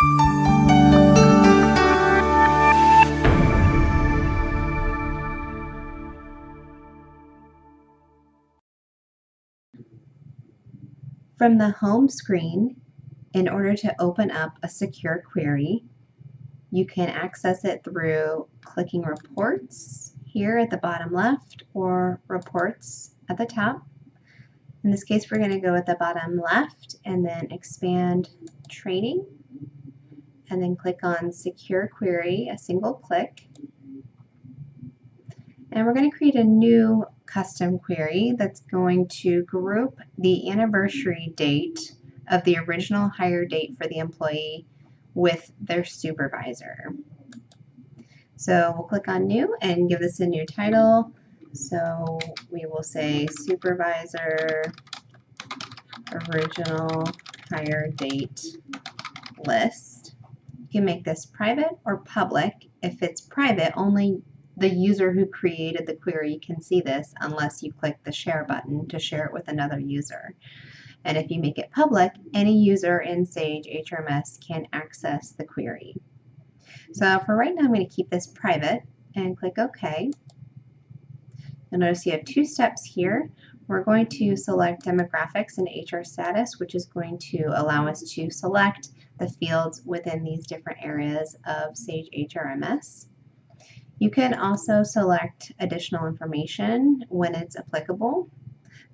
From the home screen, in order to open up a secure query, you can access it through clicking Reports here at the bottom left or Reports at the top. In this case, we're going to go at the bottom left and then expand Training and then click on Secure Query, a single click. And we're going to create a new custom query that's going to group the anniversary date of the original hire date for the employee with their supervisor. So we'll click on New and give this a new title. So we will say Supervisor Original Hire Date List. You can make this private or public. If it's private, only the user who created the query can see this unless you click the share button to share it with another user. And if you make it public, any user in Sage HRMS can access the query. So for right now, I'm going to keep this private and click OK. You'll notice you have two steps here. We're going to select demographics and HR status, which is going to allow us to select the fields within these different areas of Sage HRMS. You can also select additional information when it's applicable.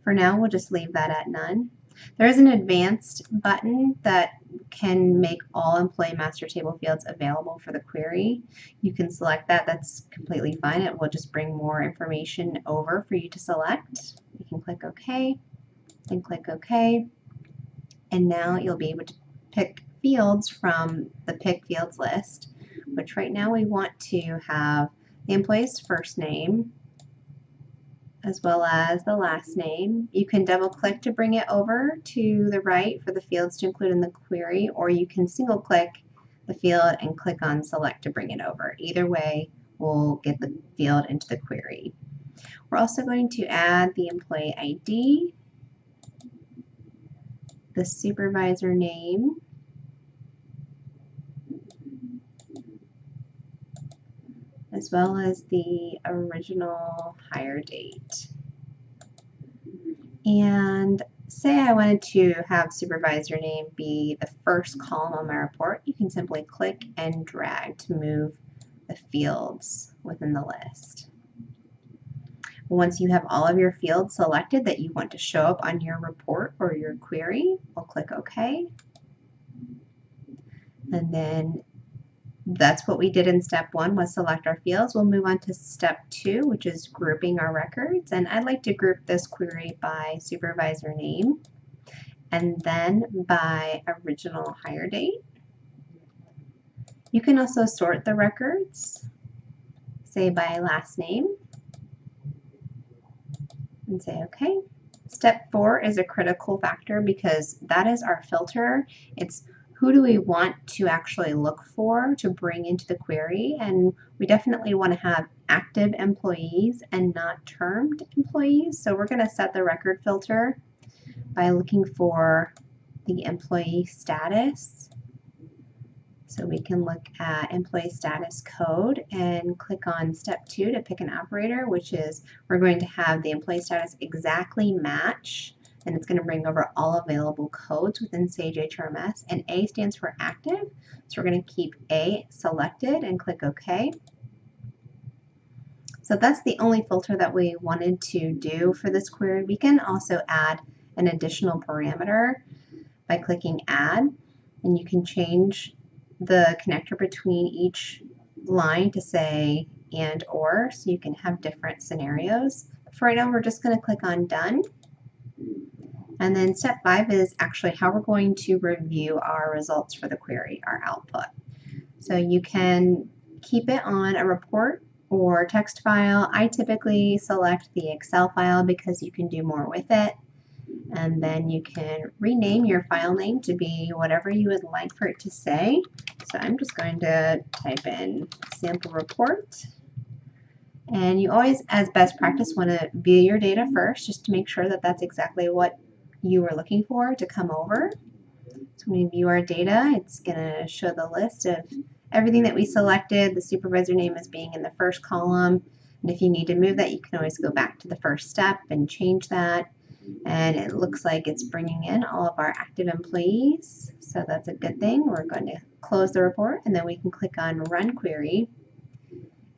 For now, we'll just leave that at none. There is an advanced button that can make all employee master table fields available for the query. You can select that. That's completely fine. It will just bring more information over for you to select. You can click OK and click OK. And now you'll be able to pick fields from the Pick Fields list, which right now we want to have the employee's first name as well as the last name. You can double click to bring it over to the right for the fields to include in the query, or you can single click the field and click on select to bring it over. Either way will get the field into the query. We're also going to add the employee ID, the supervisor name, as well as the original hire date. And say I wanted to have supervisor name be the first column on my report, you can simply click and drag to move the fields within the list. Once you have all of your fields selected that you want to show up on your report or your query, we'll click OK. And then that's what we did in step 1, was select our fields. We'll move on to step 2, which is grouping our records. And I'd like to group this query by supervisor name and then by original hire date. You can also sort the records, say by last name, and say OK. Step 4 is a critical factor because that is our filter. It's who do we want to actually look for to bring into the query, and we definitely want to have active employees and not termed employees. So we're going to set the record filter by looking for the employee status. So we can look at employee status code and click on step 2 to pick an operator, which is we're going to have the employee status exactly match, and it's going to bring over all available codes within Sage HRMS. And A stands for active, so we're going to keep A selected and click OK. So that's the only filter that we wanted to do for this query. We can also add an additional parameter by clicking Add, and you can change the connector between each line to say and or, so you can have different scenarios. For right now, we're just going to click on Done. And then step 5 is actually how we're going to review our results for the query, our output. So you can keep it on a report or text file. I typically select the Excel file because you can do more with it. And then you can rename your file name to be whatever you would like for it to say. So I'm just going to type in sample report. And you always, as best practice, want to view your data first just to make sure that that's exactly what you were looking for to come over. So when we view our data, it's going to show the list of everything that we selected. The supervisor name is being in the first column. And if you need to move that, you can always go back to the first step and change that. And it looks like it's bringing in all of our active employees. So that's a good thing. We're going to close the report, and then we can click on Run Query.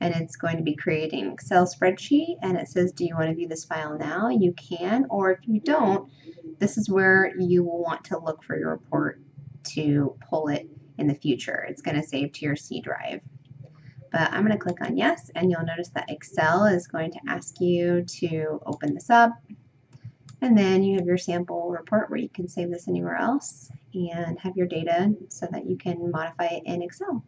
And it's going to be creating an Excel spreadsheet, and it says, do you want to view this file now? You can, or if you don't, this is where you will want to look for your report to pull it in the future. It's going to save to your C drive. But I'm going to click on yes, and you'll notice that Excel is going to ask you to open this up. And then you have your sample report where you can save this anywhere else and have your data so that you can modify it in Excel.